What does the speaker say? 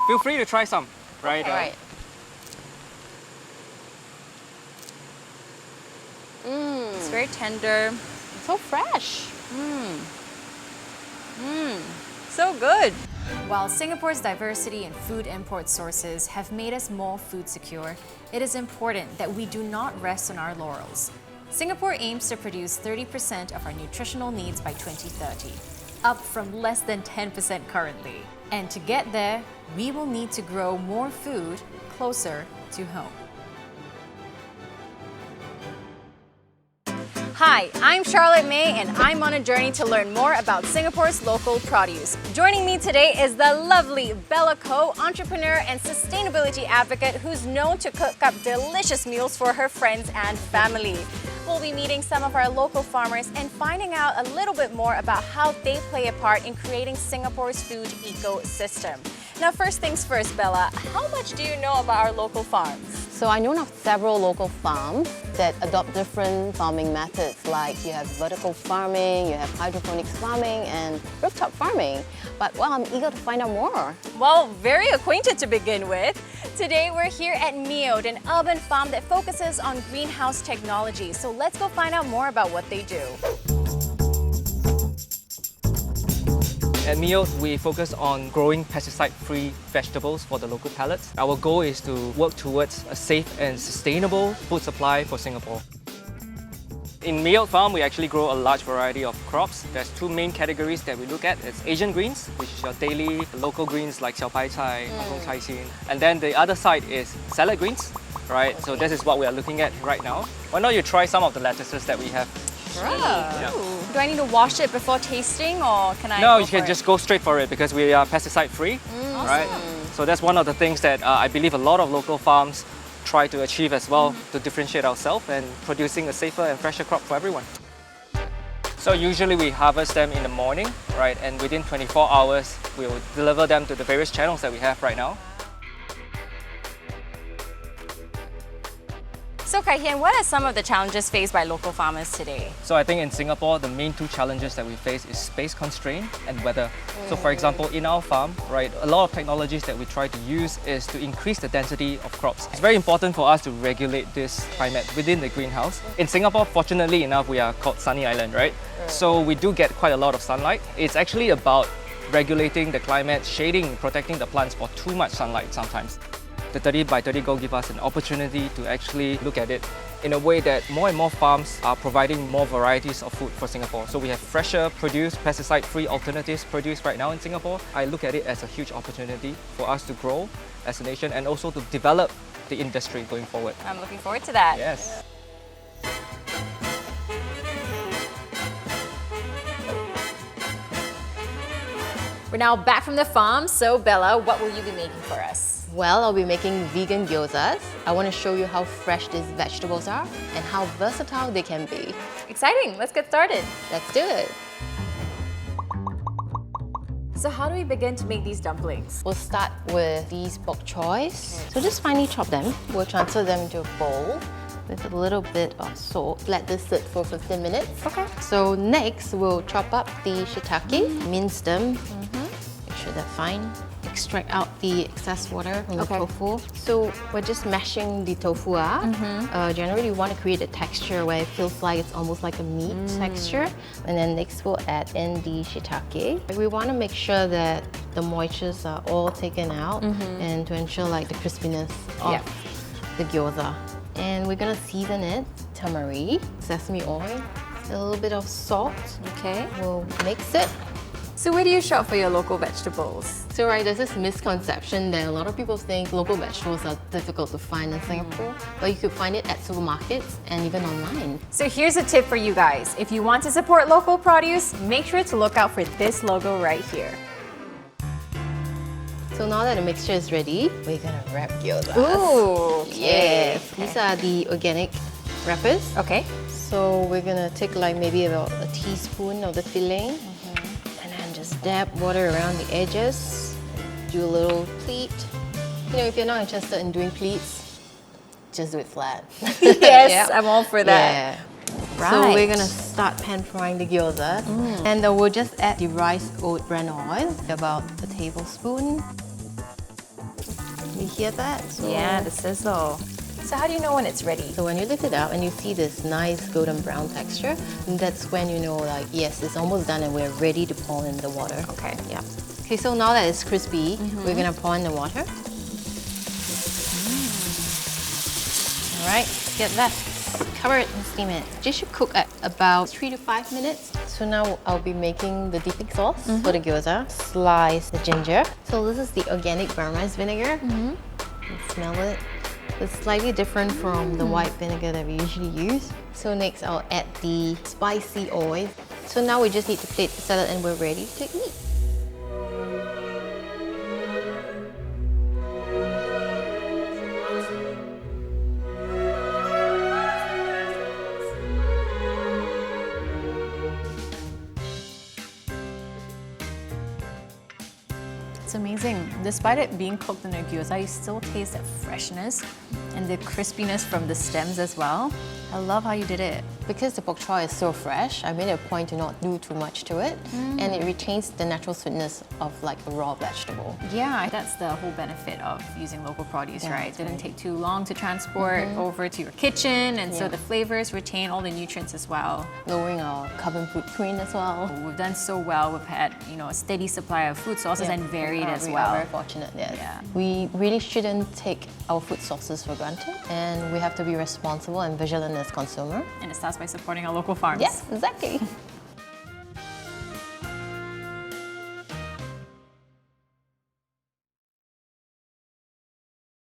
Feel free to try some, right? All right. It's very tender. So fresh. So good. While Singapore's diversity in food import sources have made us more food secure, it is important that we do not rest on our laurels. Singapore aims to produce 30% of our nutritional needs by 2030, up from less than 10% currently. And to get there, we will need to grow more food closer to home. Hi, I'm Charlotte Mei and I'm on a journey to learn more about Singapore's local produce. Joining me today is the lovely Bella Koh, entrepreneur and sustainability advocate who's known to cook up delicious meals for her friends and family. We'll be meeting some of our local farmers and finding out a little bit more about how they play a part in creating Singapore's food ecosystem. Now, first things first, Bella, how much do you know about our local farms? So I know of several local farms that adopt different farming methods, like you have vertical farming, you have hydroponics farming, and rooftop farming. But well, I'm eager to find out more. Well, very acquainted to begin with. Today we're here at Meod, an urban farm that focuses on greenhouse technology. So let's go find out more about what they do. At Meod, we focus on growing pesticide-free vegetables for the local palates. Our goal is to work towards a safe and sustainable food supply for Singapore. In Meod Farm, we actually grow a large variety of crops. There's two main categories that we look at. It's Asian greens, which is your daily local greens like xiao pai cai, kangkong cai xin. And then the other side is salad greens, right? So this is what we are looking at right now. Why not you try some of the lettuces that we have? Yeah. Do I need to wash it before tasting or can I No, you can just go straight for it because we are pesticide-free, right? Awesome. So that's one of the things that I believe a lot of local farms try to achieve as well to differentiate ourselves and producing a safer and fresher crop for everyone. So usually we harvest them in the morning, right? And within 24 hours, we will deliver them to the various channels that we have right now. So Kai Hian, what are some of the challenges faced by local farmers today? So I think in Singapore, the main two challenges that we face is space constraint and weather. So for example, in our farm, right, a lot of technologies that we try to use is to increase the density of crops. It's very important for us to regulate this climate within the greenhouse. In Singapore, fortunately enough, we are called Sunny Island, right? So we do get quite a lot of sunlight. It's actually about regulating the climate, shading, protecting the plants for too much sunlight sometimes. The 30 by 30 goal give us an opportunity to actually look at it in a way that more and more farms are providing more varieties of food for Singapore. So we have fresher produced, pesticide-free alternatives produced right now in Singapore. I look at it as a huge opportunity for us to grow as a nation and also to develop the industry going forward. I'm looking forward to that. Yes. We're now back from the farm, so Bella, what will you be making for us? Well, I'll be making vegan gyozas. I want to show you how fresh these vegetables are and how versatile they can be. Exciting, let's get started. Let's do it. So how do we begin to make these dumplings? We'll start with these bok choys. So just finely chop them. We'll transfer them into a bowl with a little bit of salt. Let this sit for 15 minutes. Okay. So next, we'll chop up the shiitake, mince them, make sure they're fine. Extract out the excess water from the tofu. So we're just mashing the tofu up. Generally, we want to create a texture where it feels like it's almost like a meat texture. And then next, we'll add in the shiitake. We want to make sure that the moistures are all taken out and to ensure like the crispiness of the gyoza. And we're gonna season it, turmeric, sesame oil, a little bit of salt. Okay. We'll mix it. So where do you shop for your local vegetables? So there's this misconception that a lot of people think local vegetables are difficult to find in Singapore, but you could find it at supermarkets and even online. So here's a tip for you guys. If you want to support local produce, make sure to look out for this logo right here. So now that the mixture is ready, we're gonna wrap gyozas. Ooh, okay. Yes, these are the organic wrappers. Okay. So we're gonna take like maybe about a teaspoon of the filling and then just dab water around the edges. Do a little pleat. You know, if you're not interested in doing pleats, just do it flat. Yes, I'm all for that. Yeah. Right. So we're gonna start pan frying the gyozas, and then we'll just add the rice oat bran oil, about a tablespoon. You hear that? So, Yeah, the sizzle. So how do you know when it's ready? So when you lift it up and you see this nice golden brown texture, that's when you know, like, yes, it's almost done and we're ready to pour in the water. Okay. Yeah. Okay, so now that it's crispy, we're gonna pour in the water. All right, get that. Cover it and steam it. This should cook at about 3 to 5 minutes. So now I'll be making the dipping sauce for the gyoza. Slice the ginger. So this is the organic brown rice vinegar. You smell it. It's slightly different from the white vinegar that we usually use. So next I'll add the spicy oil. So now we just need to plate the salad and we're ready to eat. It's amazing. Despite it being cooked in a gyoza, you still taste that freshness and the crispiness from the stems as well. I love how you did it. Because the bok choy is so fresh, I made a point to not do too much to it, and it retains the natural sweetness of like a raw vegetable. Yeah, that's the whole benefit of using local produce, right? It didn't take too long to transport over to your kitchen, and so the flavors retain all the nutrients as well. Lowering our carbon footprint as well. We've done so well. We've had, a steady supply of food sources and varied as We well. are very fortunate, yes. Yeah. We really shouldn't take our food sources for granted, and we have to be responsible and vigilant as consumers. And it starts by supporting our local farms. Yes, exactly.